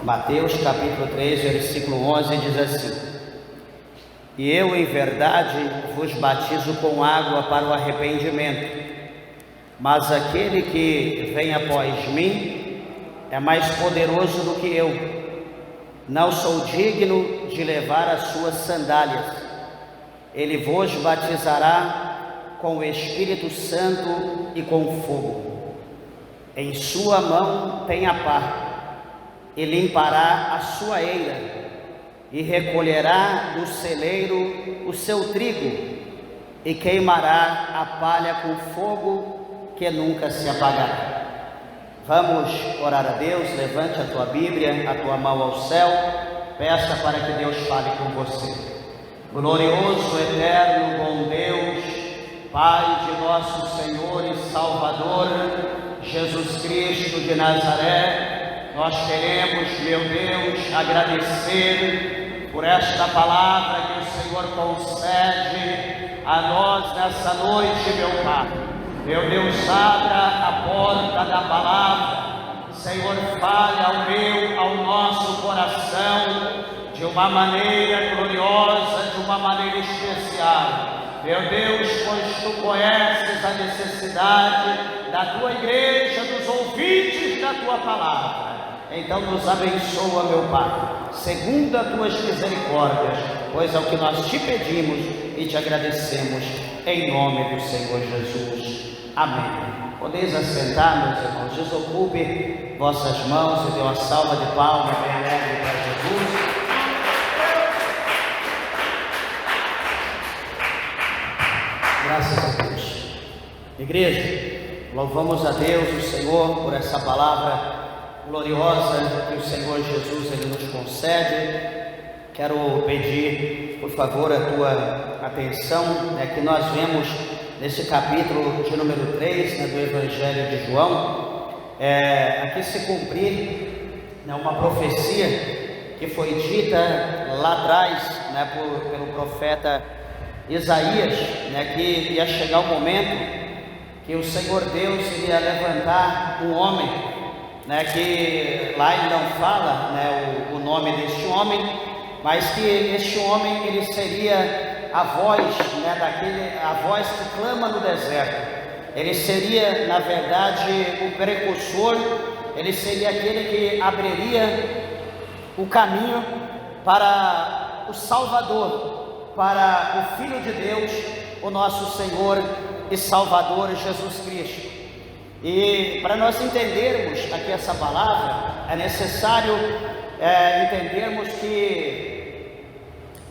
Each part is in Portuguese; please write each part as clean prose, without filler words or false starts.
Mateus capítulo 3, versículo 11 diz assim: E eu em verdade vos batizo com água para o arrependimento, mas aquele que vem após mim é mais poderoso do que eu. Não sou digno de levar as suas sandálias. Ele vos batizará com o Espírito Santo e com fogo. Em sua mão tem a pá, e limpará a sua eira, e recolherá do celeiro o seu trigo, e queimará a palha com fogo que nunca se apagará. Vamos orar a Deus. Levante a tua Bíblia, a tua mão ao céu, peça para que Deus fale com você. Glorioso, eterno, bom Deus, Pai de nosso Senhor e Salvador, Jesus Cristo de Nazaré, nós queremos, meu Deus, agradecer por esta palavra que o Senhor concede a nós nessa noite, meu Pai. Meu Deus, abra a porta da palavra. Senhor, fale ao nosso coração de uma maneira gloriosa, de uma maneira especial. Meu Deus, pois Tu conheces a necessidade da Tua igreja, dos ouvintes da Tua palavra. Então nos abençoa, meu Pai, segundo as Tuas misericórdias, pois é o que nós Te pedimos e Te agradecemos, em nome do Senhor Jesus. Amém. Podeis assentar, meus irmãos. Desocupe vossas mãos e dê uma salva de palmas bem alegre para Jesus. Graças a Deus. Igreja, louvamos a Deus, o Senhor, por essa palavra gloriosa que o Senhor Jesus Ele nos concede. Quero pedir, por favor, a tua atenção, que nós vemos nesse capítulo de número 3, do Evangelho de João, aqui se cumprir uma profecia que foi dita lá atrás, pelo profeta Isaías, que ia chegar o momento que o Senhor Deus iria levantar um homem, que lá ele não fala o nome deste homem, mas que este homem ele seria a voz, a voz que clama no deserto. Ele seria, na verdade, o precursor, ele seria aquele que abriria o caminho para o Salvador, para o Filho de Deus, o nosso Senhor e Salvador Jesus Cristo. E para nós entendermos aqui essa palavra, é necessário entendermos que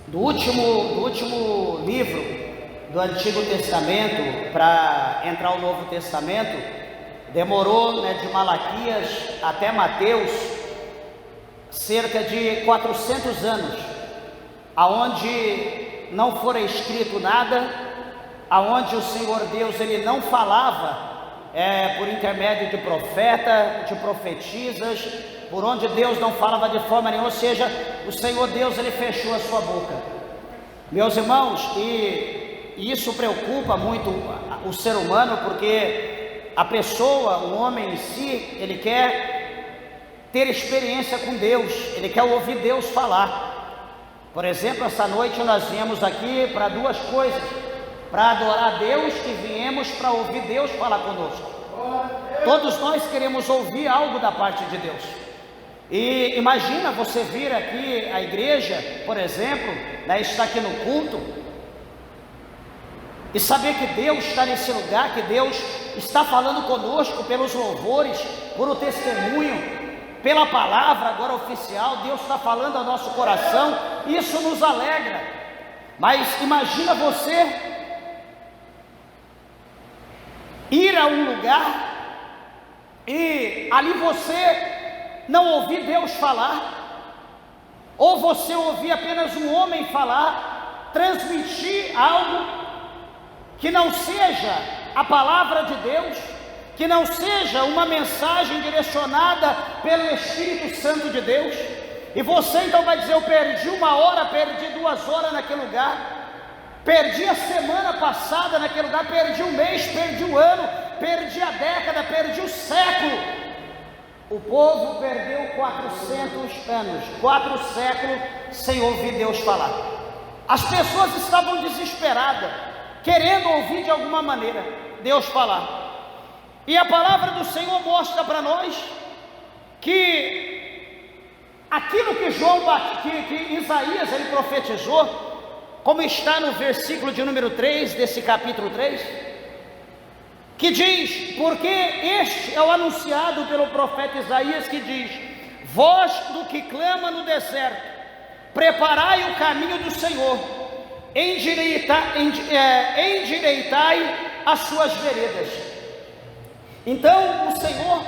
do último livro do Antigo Testamento para entrar o Novo Testamento, demorou de Malaquias até Mateus cerca de 400 anos, aonde não fora escrito nada, aonde o Senhor Deus ele não falava por intermédio de profeta, de profetisas, por onde Deus não falava de forma nenhuma, ou seja, o Senhor Deus ele fechou a sua boca. Meus irmãos, e isso preocupa muito o ser humano, porque a pessoa, o homem em si, ele quer ter experiência com Deus, ele quer ouvir Deus falar. Por exemplo, essa noite nós viemos aqui para duas coisas: para adorar a Deus e viemos para ouvir Deus falar conosco. Todos nós queremos ouvir algo da parte de Deus. E imagina você vir aqui à igreja, por exemplo, estar aqui no culto e saber que Deus está nesse lugar, que Deus está falando conosco pelos louvores, por o testemunho, pela palavra agora oficial. Deus está falando ao nosso coração, isso nos alegra. Mas imagina você ir a um lugar e ali você não ouvir Deus falar, ou você ouvir apenas um homem falar, transmitir algo que não seja a palavra de Deus, que não seja uma mensagem direcionada pelo Espírito Santo de Deus, e você então vai dizer: eu perdi 1 hora, perdi 2 horas naquele lugar, perdi a semana passada naquele lugar, perdi um mês, perdi um ano, perdi a década, perdi o século. O povo perdeu 400 anos, 4 séculos sem ouvir Deus falar. As pessoas estavam desesperadas, querendo ouvir de alguma maneira Deus falar. E a palavra do Senhor mostra para nós que aquilo que Isaías ele profetizou, como está no versículo de número 3 desse capítulo 3, que diz, porque este é o anunciado pelo profeta Isaías, que diz: voz do que clama no deserto, preparai o caminho do Senhor, endireitai as suas veredas. Então o Senhor,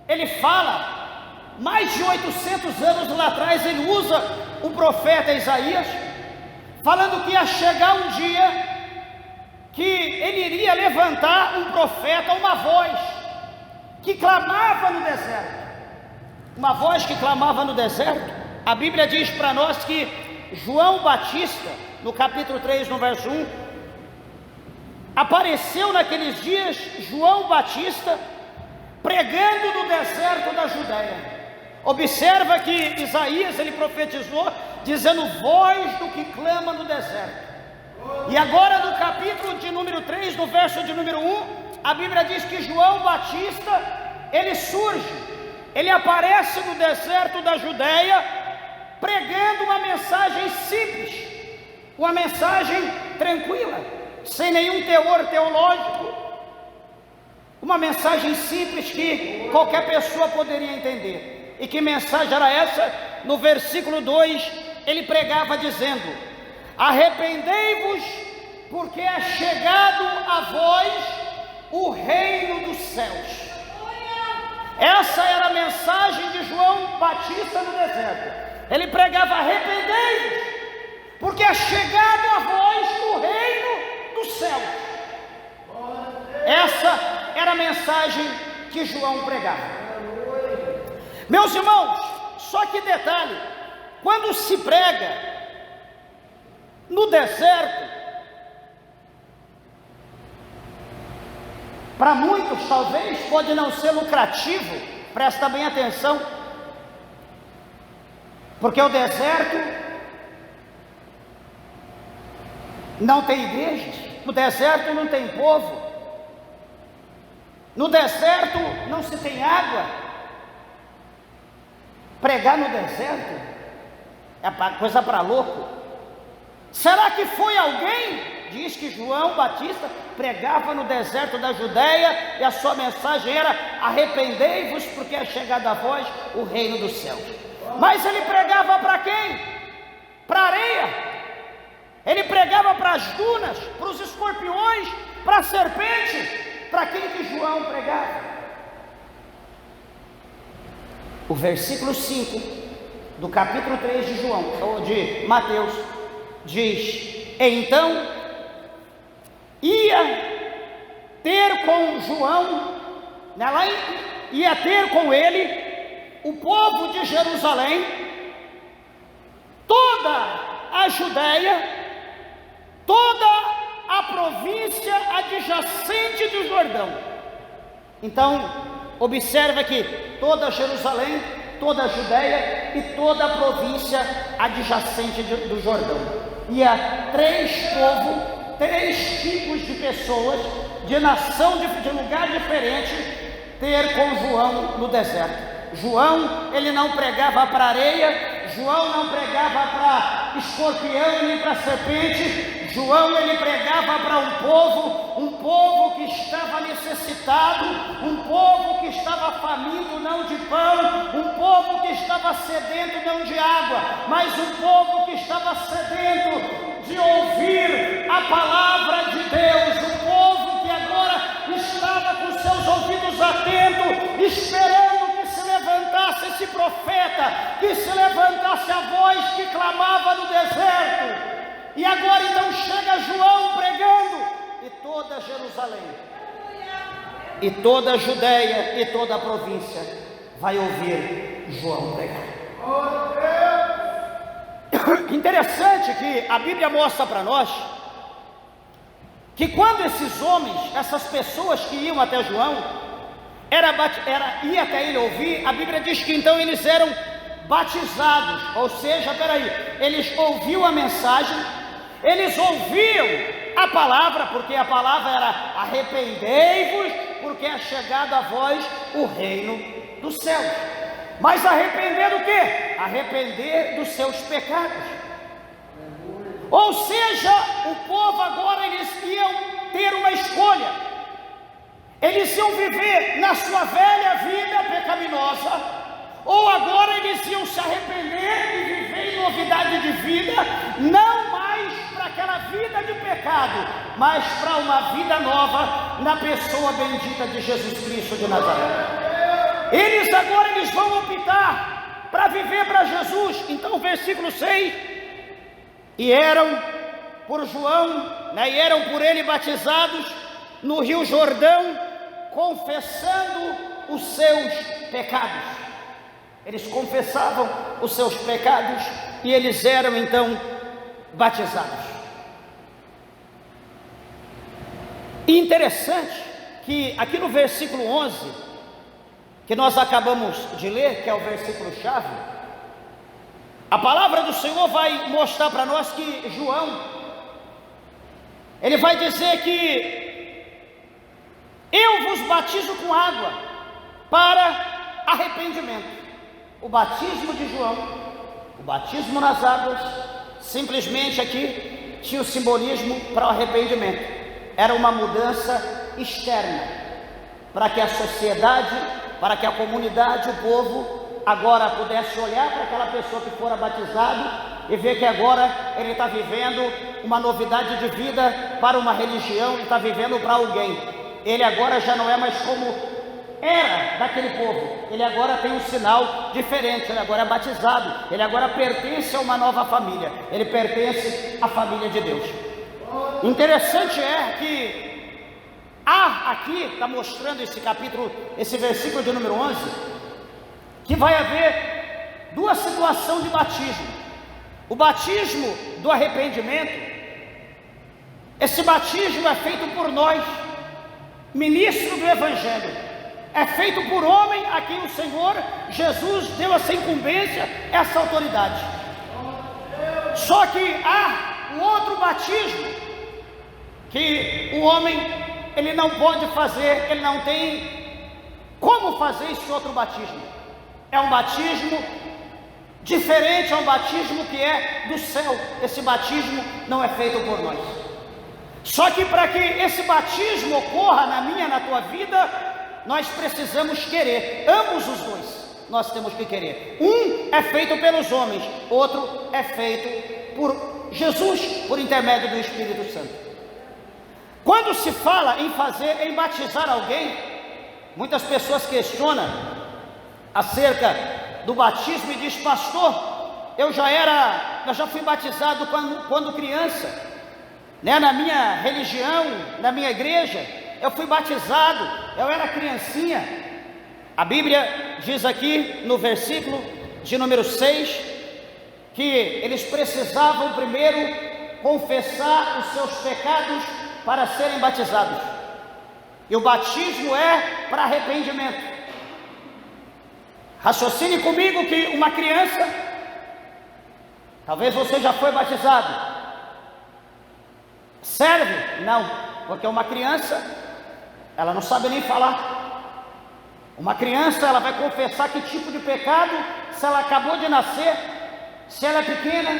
ele fala, mais de 800 anos lá atrás, ele usa o profeta Isaías, falando que ia chegar um dia que ele iria levantar um profeta, uma voz que clamava no deserto. Uma voz que clamava no deserto. A Bíblia diz para nós que João Batista, no capítulo 3, no verso 1, apareceu naqueles dias João Batista pregando no deserto da Judéia. Observa que Isaías ele profetizou dizendo voz do que clama no deserto. E agora no capítulo de número 3, no verso de número 1, a Bíblia diz que João Batista, ele surge, ele aparece no deserto da Judéia, pregando uma mensagem simples, uma mensagem tranquila, sem nenhum teor teológico, uma mensagem simples que qualquer pessoa poderia entender. E que mensagem era essa? No versículo 2, ele pregava dizendo: arrependei-vos, porque é chegado a vós o reino dos céus. Essa era a mensagem de João Batista no deserto. Ele pregava: arrependei-vos, porque é chegado a vós o reino dos céus. Essa era a mensagem que João pregava. Meus irmãos, só que detalhe, quando se prega no deserto, para muitos talvez pode não ser lucrativo, presta bem atenção, porque o deserto não tem igrejas, no deserto não tem povo, no deserto não se tem água. Pregar no deserto é coisa para louco. Será que foi alguém? Diz que João Batista pregava no deserto da Judéia e a sua mensagem era: arrependei-vos, porque é chegado a vós o reino dos céus. Mas ele pregava para quem? Para a areia. Ele pregava para as dunas, para os escorpiões, para a serpente. Para quem que João pregava? O versículo 5 do capítulo 3 de João, ou de Mateus, diz: então ia ter com João, ia ter com ele o povo de Jerusalém, toda a Judéia, toda a província adjacente do Jordão. Então observa que toda Jerusalém, toda a Judéia e toda a província adjacente do Jordão. Ia 3 povos, 3 tipos de pessoas, de nação, de lugar diferente, ter com João no deserto. João, ele não pregava para areia, João não pregava para escorpião nem para serpente. João, ele pregava para um povo que estava necessitado, um povo que estava faminto não de pão, um povo que estava sedento não de água, mas um povo que estava sedento de ouvir a palavra de Deus, um povo que agora estava com seus ouvidos atentos, esperando que se levantasse esse profeta, que se levantasse a voz que clamava no deserto. E agora então chega João pregando, e toda Jerusalém, e toda a Judéia, e toda a província vai ouvir João pregar. Interessante que a Bíblia mostra para nós que quando esses homens, essas pessoas que iam até João, ia até ele ouvir, a Bíblia diz que então eles eram batizados, ou seja, eles ouviam a mensagem, eles ouviam a palavra, porque a palavra era: arrependei-vos, porque é chegado a vós o reino dos céus. Mas arrepender do quê? Arrepender dos seus pecados. Ou seja, o povo agora, eles iam ter uma escolha. Eles iam viver na sua velha vida pecaminosa, ou agora eles iam se arrepender e viver em novidade de vida, não mais para aquela vida de pecado, mas para uma vida nova na pessoa bendita de Jesus Cristo de Nazaré. Eles agora vão optar para viver para Jesus. Então, versículo 6: e eram por João, e eram por ele batizados no Rio Jordão, confessando os seus pecados. Eles confessavam os seus pecados e eles eram então batizados. E interessante que aqui no versículo 11, que nós acabamos de ler, que é o versículo chave, a palavra do Senhor vai mostrar para nós que João, ele vai dizer que eu vos batizo com água para arrependimento. O batismo de João, o batismo nas águas, simplesmente aqui tinha o simbolismo para o arrependimento. Era uma mudança externa, para que a sociedade, para que a comunidade, o povo, agora pudesse olhar para aquela pessoa que fora batizado e ver que agora ele está vivendo uma novidade de vida para uma religião, ele está vivendo para alguém. Ele agora já não é mais como era daquele povo, ele agora tem um sinal diferente, ele agora é batizado, ele agora pertence a uma nova família, ele pertence à família de Deus. Interessante é que aqui está mostrando esse capítulo, esse versículo de número 11, que vai haver duas situações de batismo. O batismo do arrependimento, esse batismo é feito por nós, ministro do Evangelho, é feito por homem a quem o Senhor Jesus deu essa incumbência, essa autoridade. Só que há um outro batismo que o homem, ele não pode fazer, ele não tem como fazer esse outro batismo. É um batismo diferente, é um batismo que é do céu. Esse batismo não é feito por nós. Só que para que esse batismo ocorra na minha, na tua vida, nós precisamos querer, ambos os dois, nós temos que querer. Um é feito pelos homens, outro é feito por Jesus, por intermédio do Espírito Santo. Quando se fala em batizar alguém, muitas pessoas questionam acerca do batismo e diz: pastor, eu já fui batizado quando criança, na minha religião, na minha igreja, eu fui batizado, eu era criancinha. A Bíblia diz aqui no versículo de número 6, que eles precisavam primeiro confessar os seus pecados para serem batizados, e o batismo é para arrependimento. Raciocine comigo que uma criança, talvez você já foi batizado, serve? Não, porque uma criança, ela não sabe nem falar. Uma criança, ela vai confessar que tipo de pecado, se ela acabou de nascer, se ela é pequena,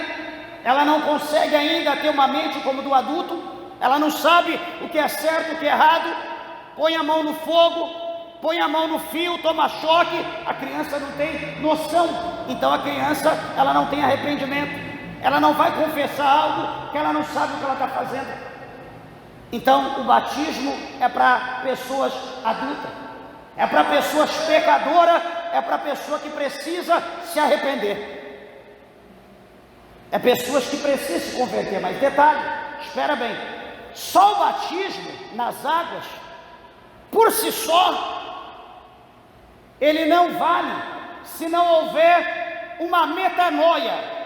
ela não consegue ainda ter uma mente como do adulto, ela não sabe o que é certo, o que é errado, põe a mão no fogo, põe a mão no fio, toma choque, a criança não tem noção. Então a criança, ela não tem arrependimento, ela não vai confessar algo que ela não sabe o que ela está fazendo. Então o batismo é para pessoas adultas, é para pessoas pecadoras, é para pessoa que precisa se arrepender, é pessoas que precisam se converter. Mas detalhe, espera bem, só o batismo nas águas, por si só, ele não vale se não houver uma metanoia.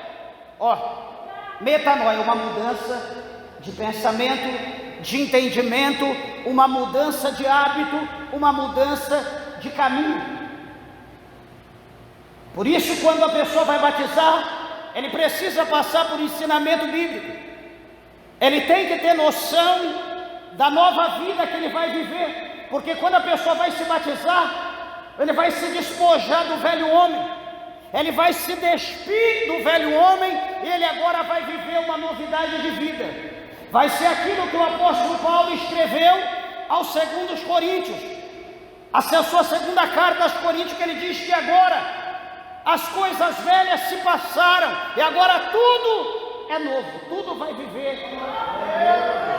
Metanoia, uma mudança de pensamento, de entendimento, uma mudança de hábito, uma mudança de caminho. Por isso, quando a pessoa vai batizar, ele precisa passar por ensinamento bíblico. Ele tem que ter noção da nova vida que ele vai viver, porque quando a pessoa vai se batizar, ele vai se despojar do velho homem, ele vai se despir do velho homem, e ele agora vai viver uma novidade de vida. Vai ser aquilo que o apóstolo Paulo escreveu aos 2 Coríntios, a sua segunda carta aos Coríntios, que ele diz que agora as coisas velhas se passaram, e agora tudo é novo, tudo vai viver,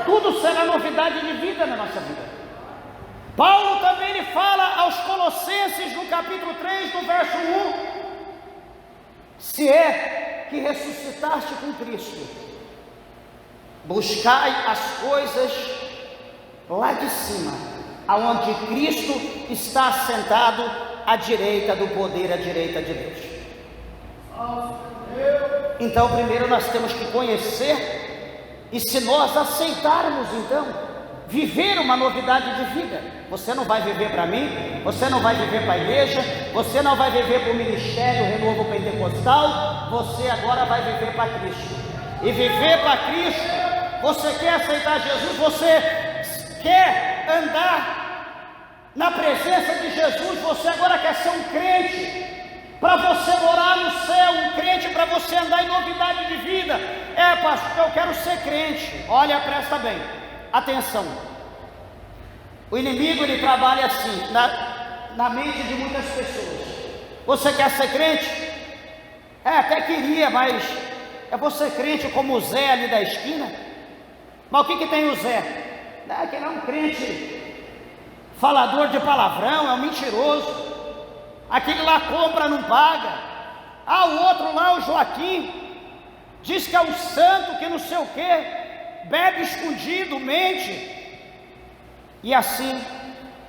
tudo será novidade de vida na nossa vida. Paulo também ele fala aos Colossenses, no capítulo 3, no verso 1, se é que ressuscitaste com Cristo, buscai as coisas lá de cima, aonde Cristo está assentado à direita do poder, à direita de Deus. Então, primeiro nós temos que conhecer, e se nós aceitarmos, então, viver uma novidade de vida. Você não vai viver para mim, você não vai viver para a igreja, você não vai viver para o ministério Renovo Pentecostal, você agora vai viver para Cristo. E viver para Cristo, você quer aceitar Jesus, você quer andar na presença de Jesus, você agora quer ser um crente, para você morar no céu, um crente para você andar em novidade de vida. Pastor, eu quero ser crente. Olha, presta bem, atenção. O inimigo ele trabalha assim, na mente de muitas pessoas. Você quer ser crente? Até queria, mas eu vou ser crente como o Zé ali da esquina. Mas o que tem o Zé? Que ele é um crente falador de palavrão, é um mentiroso. Aquele lá compra, não paga. O outro lá, o Joaquim, diz que é um santo, que não sei o que, bebe escondido, mente. E assim,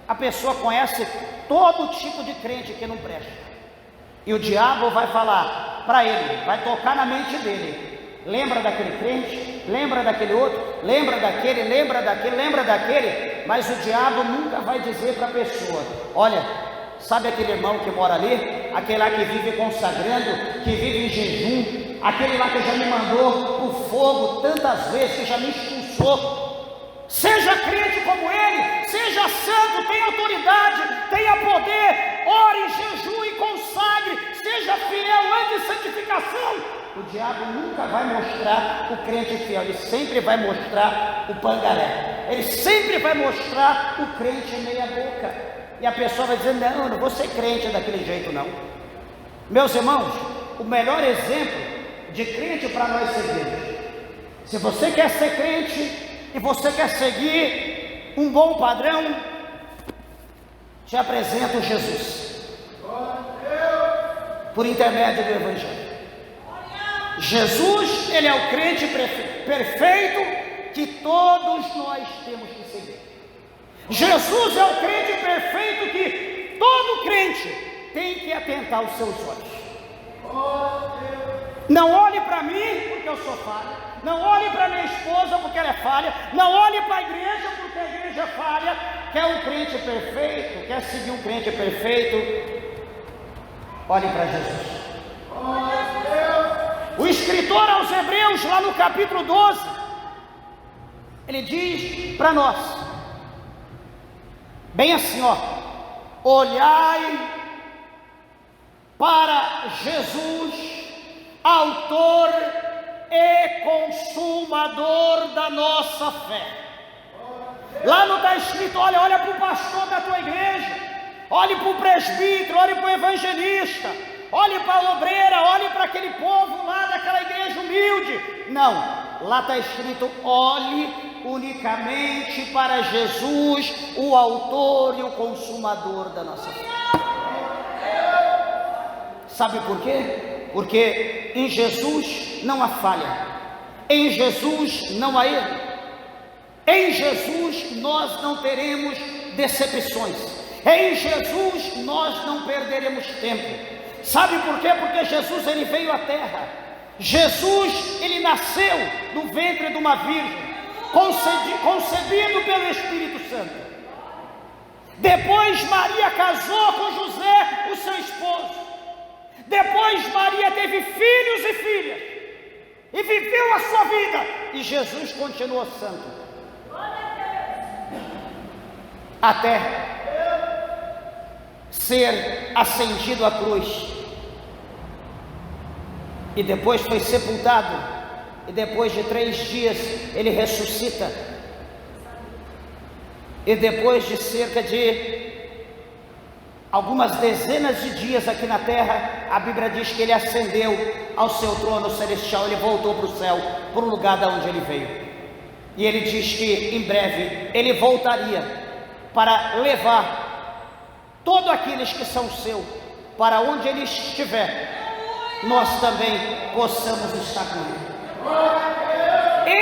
a pessoa conhece todo tipo de crente que não presta. E o diabo vai falar para ele, vai tocar na mente dele. Lembra daquele crente? Lembra daquele outro? Lembra daquele? Lembra daquele? Lembra daquele? Mas o diabo nunca vai dizer para a pessoa: olha, sabe aquele irmão que mora ali? Aquele lá que vive consagrando, que vive em jejum, aquele lá que já me mandou o fogo tantas vezes, que já me expulsou. Seja crente como ele, seja santo, tenha autoridade, tenha poder, ore, jejue e consagre, seja fiel, ande em santificação. O diabo nunca vai mostrar o crente fiel, ele sempre vai mostrar o pangaré, ele sempre vai mostrar o crente meia boca. E a pessoa vai dizer: não, eu não vou ser crente daquele jeito não. Meus irmãos, o melhor exemplo de crente para nós seguirmos, se você quer ser crente e você quer seguir um bom padrão, te apresento Jesus, por intermédio do Evangelho. Jesus, ele é o crente perfeito que todos nós temos que seguir. Jesus é o crente perfeito que todo crente tem que atentar os seus olhos. Não olhe para mim porque eu sou falha, não olhe para minha esposa porque ela é falha, não olhe para a igreja porque a igreja é falha. Quer um crente perfeito? Quer seguir um crente perfeito? Olhe para Jesus. O escritor aos Hebreus, lá no capítulo 12, ele diz para nós, bem assim, olhai para Jesus, autor e consumador da nossa fé. Lá não está escrito: olha para o pastor da tua igreja, olhe para o presbítero, olhe para o evangelista, olhe para a obreira, olhe para aquele povo lá daquela igreja humilde. Não, lá está escrito: olhe unicamente para Jesus, o autor e o consumador da nossa fé. Sabe por quê? Porque em Jesus não há falha, em Jesus não há erro, em Jesus nós não teremos decepções, em Jesus nós não perderemos tempo. Sabe por quê? Porque Jesus ele veio à terra, Jesus ele nasceu no ventre de uma virgem, concebido pelo Espírito Santo. Depois Maria casou com José, o seu esposo. Depois Maria teve filhos e filhas e viveu a sua vida, e Jesus continuou santo até ser ascendido à cruz, e depois foi sepultado, e depois de 3 dias ele ressuscita, e depois de cerca de algumas dezenas de dias aqui na terra, a Bíblia diz que ele ascendeu ao seu trono celestial, ele voltou para o céu, para o lugar de onde ele veio, e ele diz que em breve ele voltaria para levar todos aqueles que são seus, para onde ele estiver, nós também possamos estar com ele.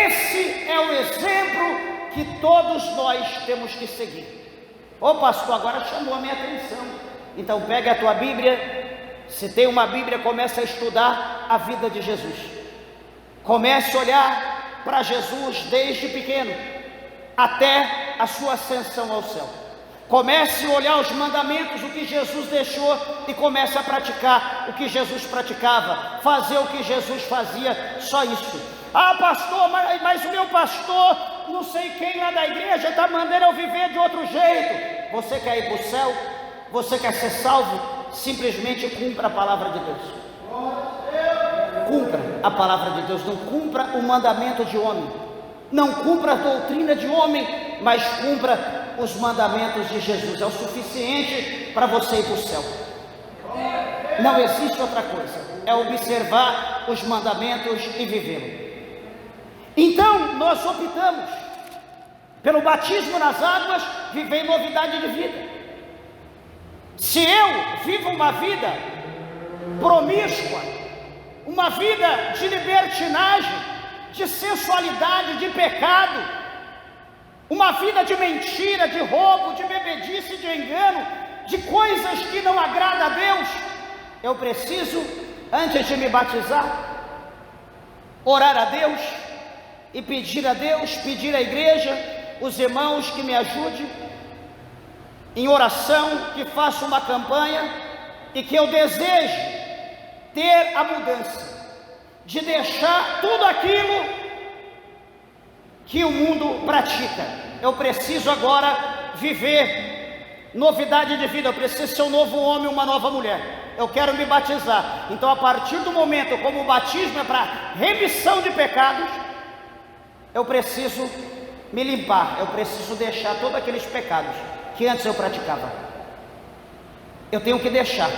Esse é o exemplo que todos nós temos que seguir. Ô pastor, agora chamou a minha atenção. Então pega a tua Bíblia, se tem uma Bíblia, comece a estudar a vida de Jesus. Comece a olhar para Jesus desde pequeno até a sua ascensão ao céu. Comece a olhar os mandamentos, o que Jesus deixou, e comece a praticar o que Jesus praticava, fazer o que Jesus fazia, só isso. Ah pastor, mas o meu pastor, não sei quem lá da igreja está mandando eu viver de outro jeito. Você quer ir para o céu? Você quer ser salvo? Simplesmente cumpra a palavra de Deus. Cumpra a palavra de Deus, não cumpra o mandamento de homem, não cumpra a doutrina de homem, mas cumpra os mandamentos de Jesus. É o suficiente para você ir para o céu. Não existe outra coisa, é observar os mandamentos e vivê-los. Então nós optamos pelo batismo nas águas, viver novidade de vida. Se eu vivo uma vida promíscua, uma vida de libertinagem, de sensualidade, de pecado, uma vida de mentira, de roubo, de bebedice, de engano, de coisas que não agradam a Deus, eu preciso, antes de me batizar, orar a Deus e pedir a Deus, pedir à igreja, os irmãos que me ajudem em oração, que faça uma campanha e que eu deseje ter a mudança de deixar tudo aquilo que o mundo pratica. Eu preciso agora viver novidade de vida, eu preciso ser um novo homem, uma nova mulher. Eu quero me batizar. Então a partir do momento, como o batismo é para remissão de pecados, eu preciso me limpar, eu preciso deixar todos aqueles pecados que antes eu praticava. Eu tenho que deixar.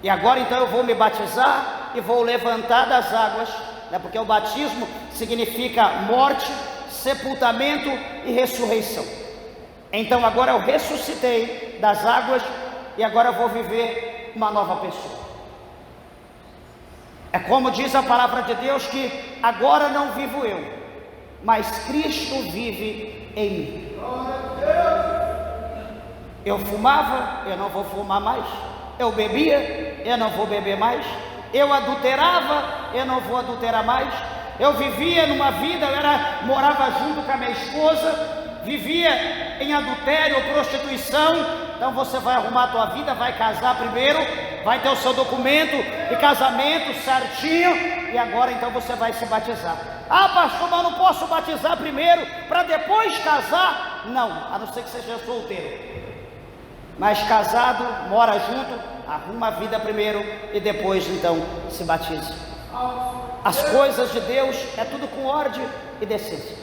E agora então eu vou me batizar e vou levantar das águas, né? Porque o batismo significa morte, sepultamento e ressurreição. Então agora eu ressuscitei das águas e agora eu vou viver uma nova pessoa. É como diz a palavra de Deus, que agora não vivo eu, mas Cristo vive em mim. Eu fumava, eu não vou fumar mais. Eu bebia, eu não vou beber mais. Eu adulterava, eu não vou adulterar mais. Eu vivia numa vida, morava junto com a minha esposa, vivia em adultério ou prostituição. Então você vai arrumar a tua vida, vai casar primeiro, vai ter o seu documento de casamento certinho, e agora então você vai se batizar. Ah pastor, mas eu não posso batizar primeiro para depois casar? Não, a não ser que seja solteiro. Mas casado, mora junto, arruma a vida primeiro e depois então se batiza. As coisas de Deus é tudo com ordem e decência.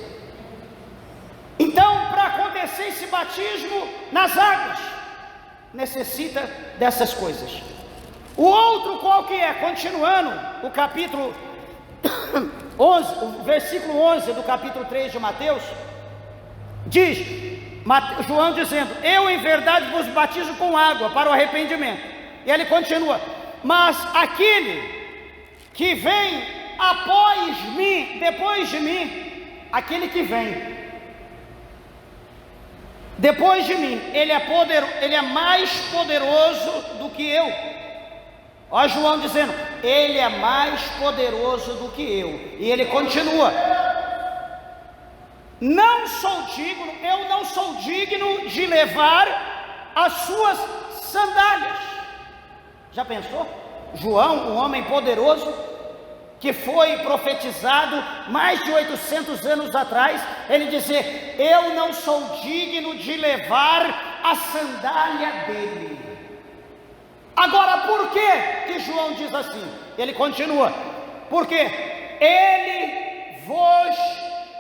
Então, para acontecer esse batismo nas águas, necessita dessas coisas. O outro qual que é? Continuando o capítulo 11, o versículo 11 do capítulo 3 de Mateus, diz João dizendo: eu em verdade vos batizo com água para o arrependimento. E ele continua: mas aquele que vem após mim, depois de mim, aquele que vem depois de mim, ele é mais poderoso do que eu. Ó João dizendo, ele é mais poderoso do que eu. E ele continua: eu não sou digno de levar as suas sandálias. Já pensou? João, um homem poderoso, que foi profetizado mais de 800 anos atrás, ele dizer: eu não sou digno de levar a sandália dele. Agora, por que João diz assim? Ele continua: porque ele vos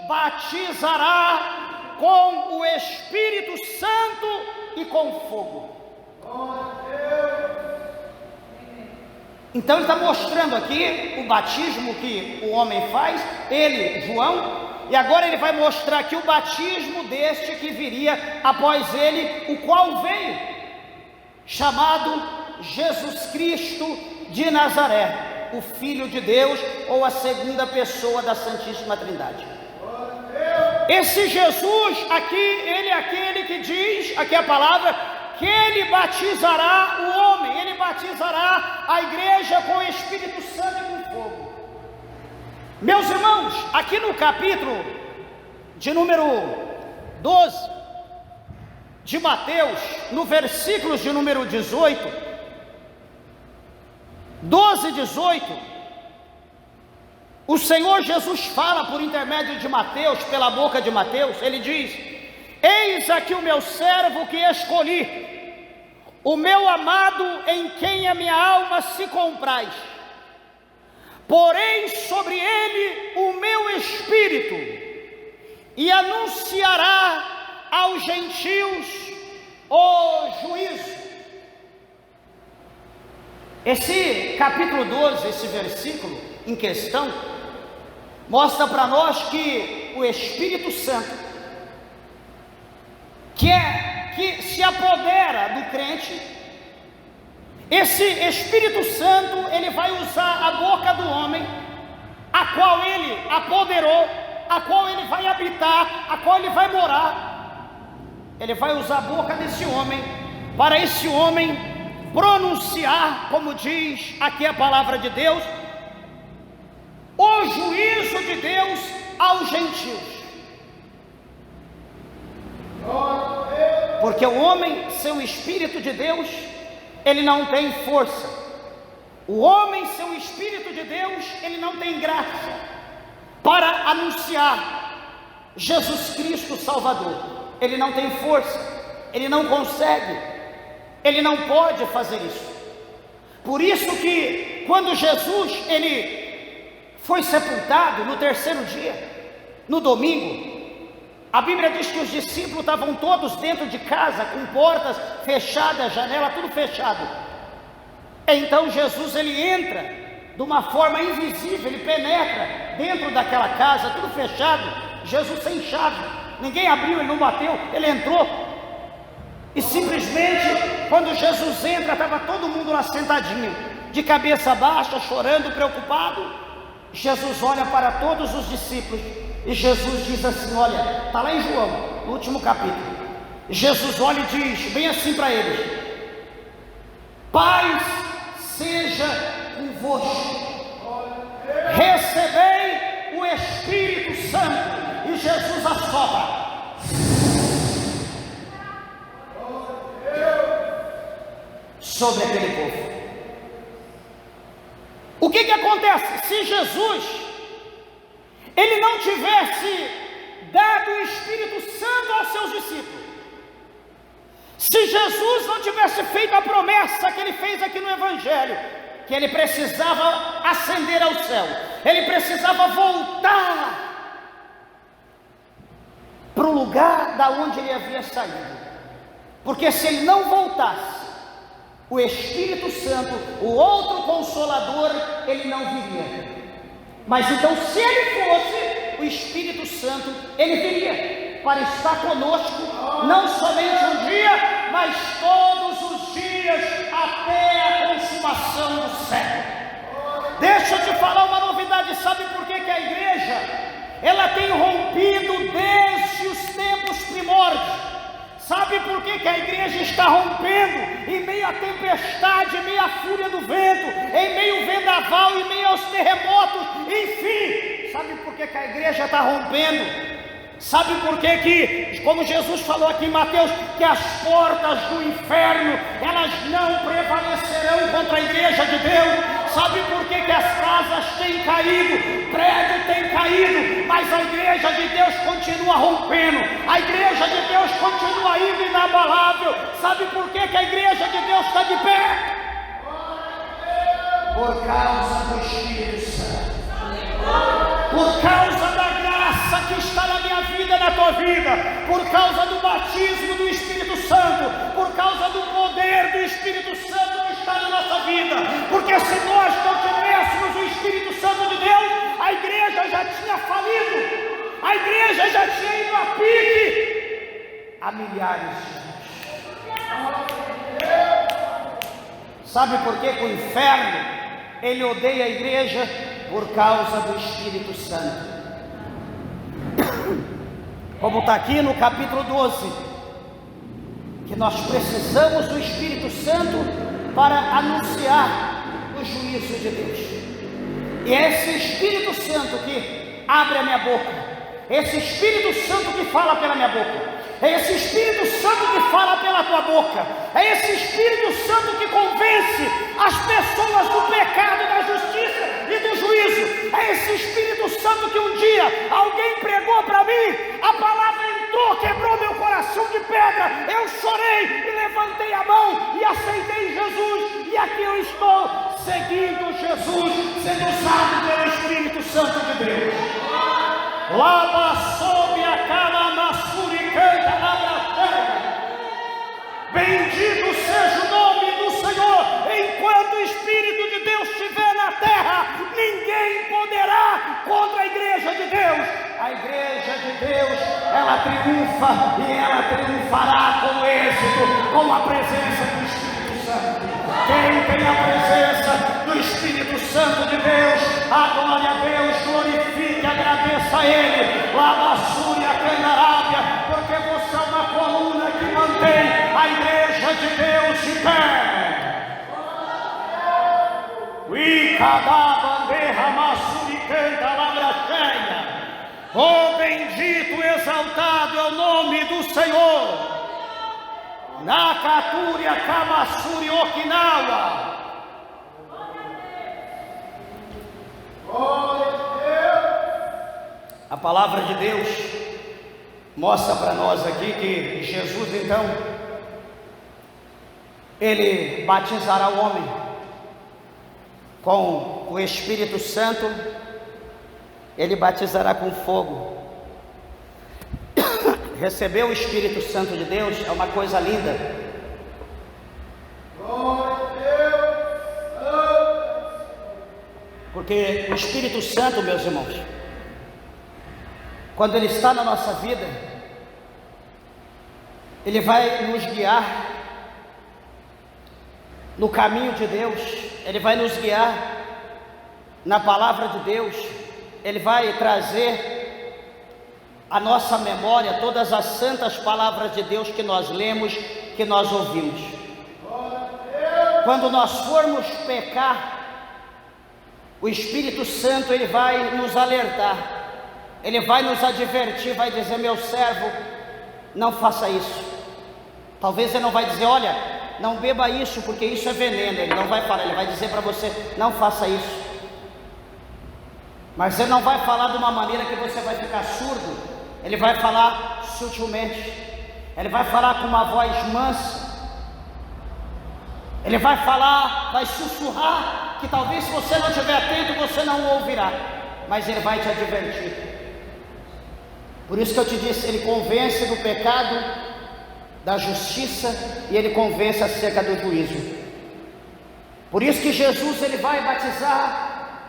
batizará com o Espírito Santo e com fogo. Então ele está mostrando aqui o batismo que o homem faz, ele, João, e agora ele vai mostrar aqui o batismo deste que viria após ele, o qual veio, chamado Jesus Cristo de Nazaré, o Filho de Deus, ou a segunda pessoa da Santíssima Trindade. Esse Jesus aqui, ele é aquele que diz, aqui a palavra, que ele batizará o homem, ele batizará a igreja com o Espírito Santo e com fogo. Meus irmãos, aqui no capítulo de número 12 de Mateus, no versículo de número 18, 12 e 18, o Senhor Jesus fala por intermédio de Mateus, pela boca de Mateus, ele diz: eis aqui o meu servo que escolhi, o meu amado em quem a minha alma se compraz. Porém sobre ele o meu espírito, e anunciará aos gentios o juízo. Esse capítulo 12, esse versículo em questão, mostra para nós que o Espírito Santo, que se apodera do crente, esse Espírito Santo, ele vai usar a boca do homem, a qual ele apoderou, a qual ele vai habitar, a qual ele vai morar. Ele vai usar a boca desse homem, para esse homem pronunciar, como diz aqui a palavra de Deus, o juízo de Deus aos gentios. Porque o homem, sem o Espírito de Deus, ele não tem força. O homem, sem o Espírito de Deus, ele não tem graça para anunciar Jesus Cristo Salvador. Ele não tem força, ele não consegue, ele não pode fazer isso. Por isso que quando Jesus, ele foi sepultado no terceiro dia, no domingo, a Bíblia diz que os discípulos estavam todos dentro de casa, com portas fechadas, janela, tudo fechado. Então Jesus, ele entra de uma forma invisível, ele penetra dentro daquela casa, tudo fechado. Jesus sem chave, ninguém abriu, ele não bateu, ele entrou. E simplesmente, quando Jesus entra, estava todo mundo lá sentadinho, de cabeça baixa, chorando, preocupado. Jesus olha para todos os discípulos, e Jesus diz assim, olha, está lá em João, no último capítulo. Jesus olha e diz bem assim para eles: paz seja convosco, recebei o Espírito Santo. E Jesus assopra. Sobre aquele povo. O que acontece? Se Jesus, ele não tivesse dado o Espírito Santo aos seus discípulos, se Jesus não tivesse feito a promessa que ele fez aqui no Evangelho, que ele precisava ascender ao céu, ele precisava voltar para o lugar da onde ele havia saído, porque se ele não voltasse, o Espírito Santo, o outro Consolador, ele não viria. Mas então, se ele fosse, o Espírito Santo, ele viria para estar conosco, não somente um dia, mas todos os dias, até a consumação do século. Deixa eu te falar uma novidade. Sabe por que a igreja, ela tem rompido desde os tempos primórdios? Sabe por que a igreja está rompendo? Em meio à tempestade, em meio à fúria do vento, em meio ao vendaval, em meio aos terremotos, enfim. Sabe por que a igreja está rompendo? Sabe por quê que, como Jesus falou aqui em Mateus, que as portas do inferno, elas não prevalecerão contra a igreja de Deus? Sabe por quê que as casas têm caído, prédio tem caído, mas a igreja de Deus continua rompendo, a igreja de Deus continua indo inabalável? Sabe por quê que a igreja de Deus está de pé? Por causa do Espírito Santo, por causa da graça que está na minha vida e na tua vida, por causa do batismo do Espírito Santo, por causa do poder do Espírito Santo que está na nossa vida. Porque se nós não tivéssemos o Espírito Santo de Deus, a igreja já tinha falido, a igreja já tinha ido a pique há milhares de anos. Sabe por que o inferno ele odeia a igreja? Por causa do Espírito Santo. Como está aqui no capítulo 12, que nós precisamos do Espírito Santo para anunciar o juízo de Deus. E é esse Espírito Santo que abre a minha boca, esse Espírito Santo que fala pela minha boca, é esse Espírito Santo que fala pela tua boca, é esse Espírito Santo que convence as pessoas do pecado, da justiça e do juízo. É esse Espírito Santo que um dia alguém pregou para mim, a palavra entrou, quebrou meu coração de pedra, eu chorei e levantei a mão e aceitei Jesus, e aqui eu estou seguindo Jesus, sendo usado pelo Espírito Santo de Deus. Lava sob a calamassuri canta na. Bendito seja o nome do Senhor. Enquanto o Espírito de Deus estiver na terra, ninguém poderá contra a igreja de Deus. A igreja de Deus, ela triunfa e ela triunfará com êxito, com a presença do Espírito Santo. Quem tem a presença do Espírito Santo de Deus, adore a Deus, glorifique, agradeça a Ele. Lavassúria, Candarábia, porque você é uma coluna que mantém a igreja de Deus de pé. Uicadabandeira, Massuri, Candarábia. Oh, bendito, exaltado é o nome do Senhor. Nakatúria, Kamassuri, Okinawa. A palavra de Deus mostra para nós aqui que Jesus, então, ele batizará o homem com o Espírito Santo, ele batizará com fogo. Receber o Espírito Santo de Deus é uma coisa linda. Porque o Espírito Santo, meus irmãos, quando ele está na nossa vida, ele vai nos guiar no caminho de Deus, ele vai nos guiar na palavra de Deus, ele vai trazer a nossa memória todas as santas palavras de Deus que nós lemos, que nós ouvimos. Quando nós formos pecar, o Espírito Santo ele vai nos alertar, ele vai nos advertir, vai dizer: meu servo, não faça isso. Talvez ele não vai dizer: olha, não beba isso porque isso é veneno. Ele não vai falar, ele vai dizer para você: não faça isso. Mas ele não vai falar de uma maneira que você vai ficar surdo. Ele vai falar sutilmente, ele vai falar com uma voz mansa, ele vai falar, vai sussurrar, que talvez se você não estiver atento, você não o ouvirá, mas ele vai te advertir. Por isso que eu te disse, ele convence do pecado, da justiça, e ele convence acerca do juízo. Por isso que Jesus ele vai batizar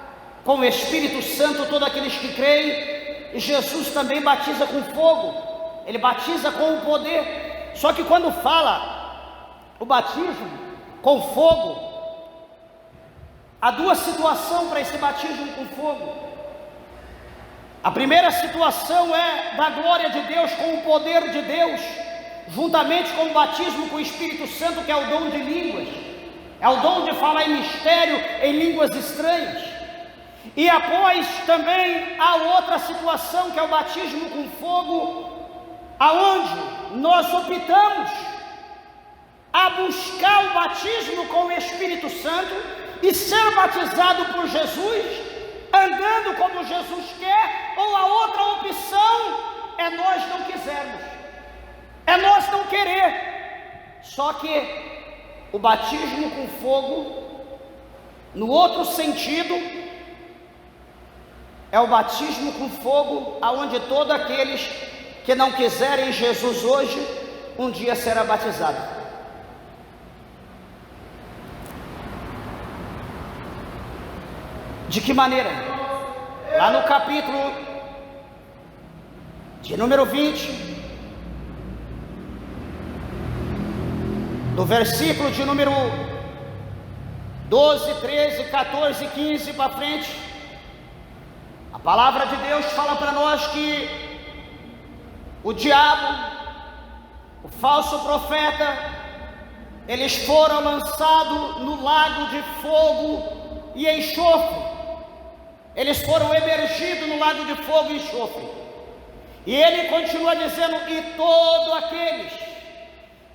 com o Espírito Santo todos aqueles que creem. E Jesus também batiza com fogo, ele batiza com o poder. Só que quando fala o batismo com fogo, há duas situações para esse batismo com fogo. A primeira situação é da glória de Deus com o poder de Deus, juntamente com o batismo com o Espírito Santo, que é o dom de línguas, é o dom de falar em mistério, em línguas estranhas. E após também a outra situação, que é o batismo com fogo, aonde nós optamos a buscar o batismo com o Espírito Santo e ser batizado por Jesus, andando como Jesus quer, ou a outra opção é nós não quisermos, é nós não querer. Só que o batismo com fogo, no outro sentido, é o batismo com fogo, aonde todos aqueles que não quiserem Jesus hoje, um dia será batizado. De que maneira? Lá no capítulo de número 20, do versículo de número 12, 13, 14, 15 para frente, a palavra de Deus fala para nós que o diabo, o falso profeta, eles foram lançados no lago de fogo e enxofre. Eles foram emergidos no lago de fogo e enxofre. E ele continua dizendo: e todos aqueles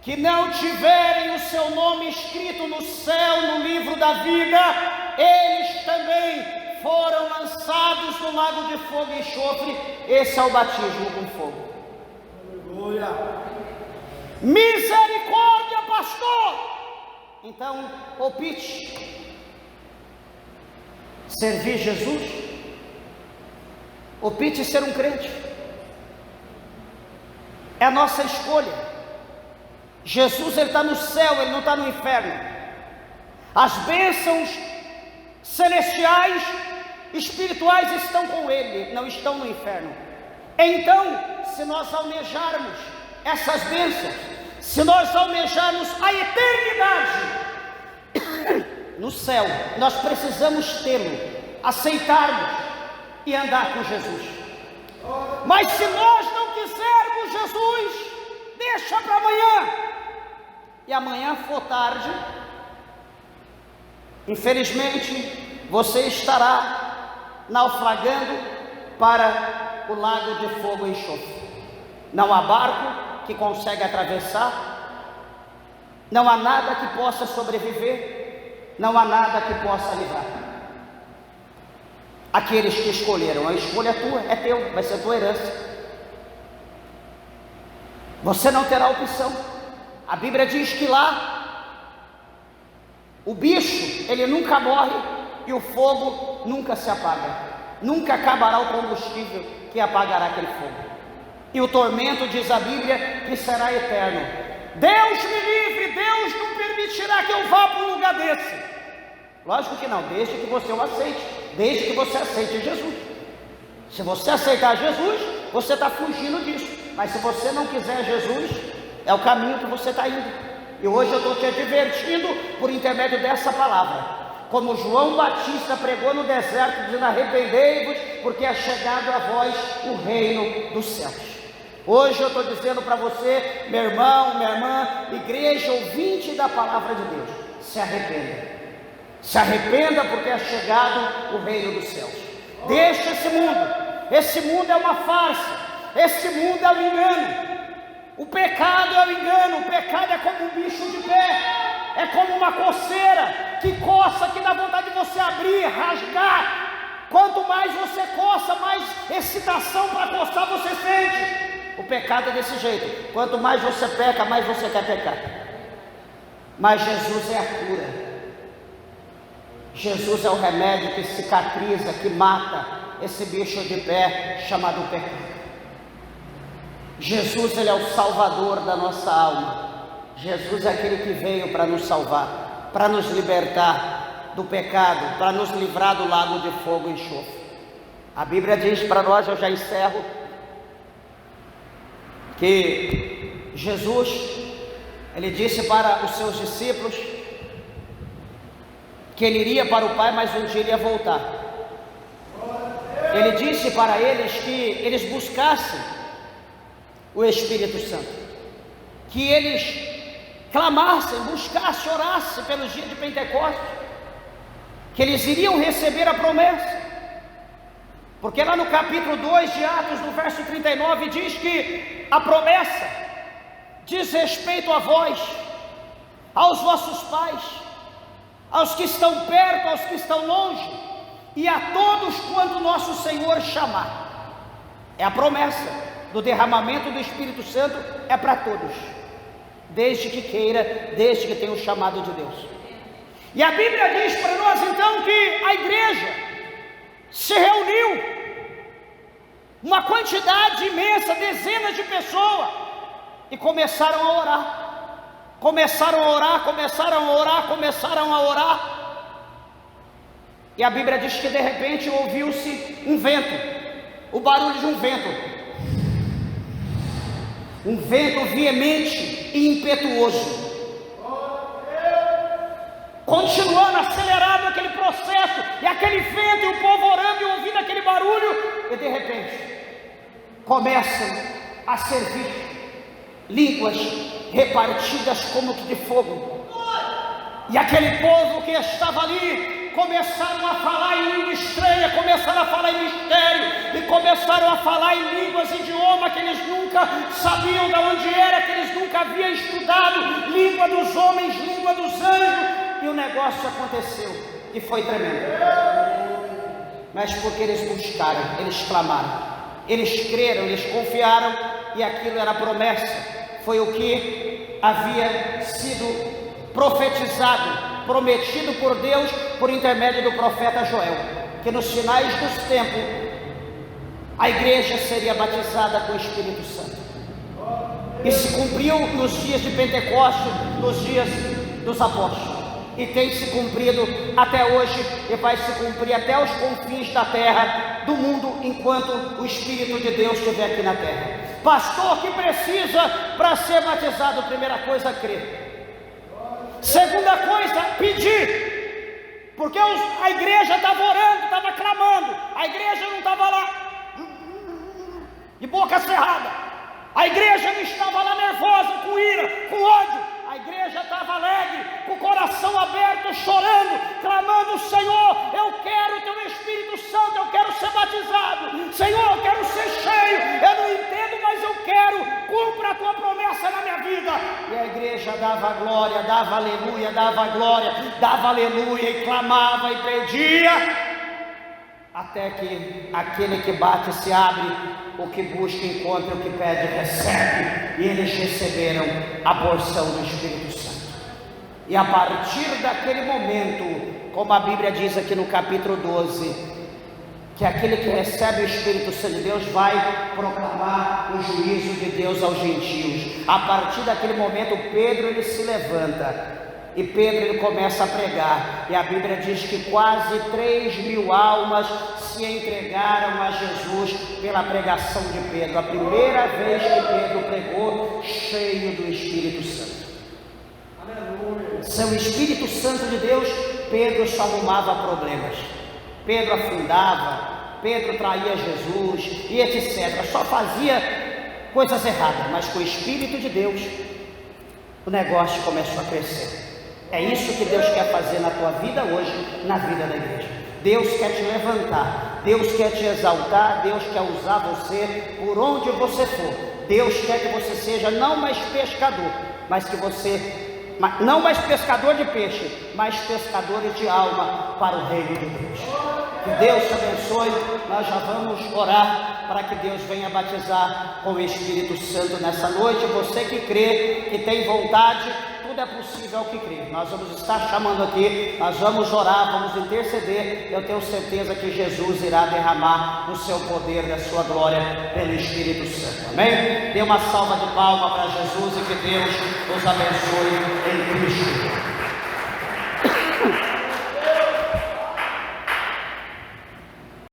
que não tiverem o seu nome escrito no céu, no livro da vida, eles também foram lançados no lago de fogo e enxofre. Esse é o batismo com fogo. Aleluia. Misericórdia, pastor. Então, opte servir Jesus, opte ser um crente. É a nossa escolha. Jesus, ele está no céu, ele não está no inferno. As bênçãos celestiais, espirituais estão com ele, não estão no inferno. Então, se nós almejarmos essas bênçãos, se nós almejarmos a eternidade no céu, nós precisamos tê-lo, aceitarmos e andar com Jesus. Mas se nós não quisermos Jesus, deixa para amanhã, e amanhã for tarde, infelizmente você estará naufragando para o lago de fogo e enxofre. Não há barco que consegue atravessar, não há nada que possa sobreviver, não há nada que possa livrar. Aqueles que escolheram, a escolha é tua, é teu, vai ser tua herança. Você não terá opção. A Bíblia diz que lá o bicho, ele nunca morre e o fogo nunca se apaga. Nunca acabará o combustível que apagará aquele fogo. E o tormento, diz a Bíblia, que será eterno. Deus me livre, Deus não permitirá que eu vá para um lugar desse. Lógico que não, desde que você o aceite, desde que você aceite Jesus. Se você aceitar Jesus, você está fugindo disso. Mas se você não quiser Jesus, é o caminho que você está indo. E hoje eu estou te advertindo por intermédio dessa palavra. Como João Batista pregou no deserto, dizendo: arrependei-vos, porque é chegado a vós o reino dos céus. Hoje eu estou dizendo para você, meu irmão, minha irmã, igreja ouvinte da palavra de Deus, se arrependa. Se arrependa, porque é chegado o reino dos céus. Deixa esse mundo. Esse mundo é uma farsa. Esse mundo é um engano. O pecado é um engano. O pecado é como um bicho de pé. É como uma coceira que coça, que dá vontade de você abrir, rasgar. Quanto mais você coça, mais excitação para coçar você sente. O pecado é desse jeito. Quanto mais você peca, mais você quer pecar. Mas Jesus é a cura. Jesus é o remédio que cicatriza, que mata esse bicho de pé chamado pecado. Jesus, ele é o salvador da nossa alma. Jesus é aquele que veio para nos salvar, para nos libertar do pecado, para nos livrar do lago de fogo e enxofre. A Bíblia diz para nós, eu já encerro, que Jesus, ele disse para os seus discípulos que ele iria para o Pai, mas um dia ele ia voltar. Ele disse para eles que eles buscassem o Espírito Santo, que eles clamassem, buscassem, orassem pelos dias de Pentecostes, que eles iriam receber a promessa. Porque lá no capítulo 2 de Atos, no verso 39, diz que a promessa diz respeito a vós, aos vossos pais, aos que estão perto, aos que estão longe, e a todos quanto nosso Senhor chamar. É a promessa do derramamento do Espírito Santo, é para todos, desde que queira, desde que tenha o chamado de Deus. E a Bíblia diz para nós então que a igreja se reuniu, uma quantidade imensa, dezenas de pessoas, e começaram a orar, começaram a orar, e a Bíblia diz que de repente ouviu-se um vento, o barulho de um vento veemente e impetuoso, continuando acelerado aquele processo, e aquele vento, e o povo orando e ouvindo aquele barulho, e de repente começam a servir línguas repartidas como que de fogo, e aquele povo que estava ali começaram a falar em língua estranha, começaram a falar em mistério, e começaram a falar em línguas, idioma que eles nunca sabiam de onde era, que eles nunca haviam estudado, língua dos homens, língua dos anjos, e o negócio aconteceu, e foi tremendo. Mas porque eles buscaram, eles clamaram, eles creram, eles confiaram, e aquilo era promessa, foi o que havia sido profetizado, prometido por Deus, por intermédio do profeta Joel, que nos finais dos tempos, a igreja seria batizada com o Espírito Santo, e se cumpriu nos dias de Pentecostes, nos dias dos apóstolos, e tem se cumprido até hoje, e vai se cumprir até os confins da terra, do mundo, enquanto o Espírito de Deus estiver aqui na terra. Pastor, o que precisa para ser batizado? Primeira coisa, crer. Segunda coisa, pedir, porque a igreja estava orando, estava clamando, a igreja não estava lá de boca cerrada, a igreja não estava lá nervosa, com ira, com ódio, a igreja estava alegre, com o coração aberto, chorando, clamando: Senhor, eu quero o teu Espírito Santo, eu quero ser batizado, Senhor, eu quero ser cheio, eu não entendo, mas eu quero, cumpra a tua promessa na minha vida. E a igreja dava glória, dava aleluia, dava glória, dava aleluia, e clamava e pedia, até que aquele que bate se abre, o que busca encontra, o que pede recebe, e eles receberam a porção do Espírito Santo. E a partir daquele momento, como a Bíblia diz aqui no capítulo 12, que aquele que recebe o Espírito Santo de Deus vai proclamar o juízo de Deus aos gentios. A partir daquele momento, Pedro ele se levanta, e Pedro ele começa a pregar, e a Bíblia diz que quase 3.000 almas se entregaram a Jesus pela pregação de Pedro, a primeira vez que Pedro pregou cheio do Espírito Santo. Aleluia. Sem o Espírito Santo de Deus, Pedro só arrumava problemas, Pedro afundava, Pedro traía Jesus e etc, só fazia coisas erradas, mas com o Espírito de Deus o negócio começou a crescer. É isso que Deus quer fazer na tua vida hoje, na vida da igreja. Deus quer te levantar, Deus quer te exaltar, Deus quer usar você por onde você for. Deus quer que você seja não mais pescador, mas que você, não mais pescador de peixe, mas pescador de alma para o reino de Deus. Que Deus te abençoe. Nós já vamos orar para que Deus venha batizar com o Espírito Santo nessa noite. Você que crê, que tem vontade, tudo é possível ao que crê. Nós vamos estar chamando aqui, nós vamos orar, vamos interceder. Eu tenho certeza que Jesus irá derramar o seu poder, da sua glória, pelo Espírito Santo. Amém? Dê uma salva de palmas para Jesus, e que Deus os abençoe em Cristo.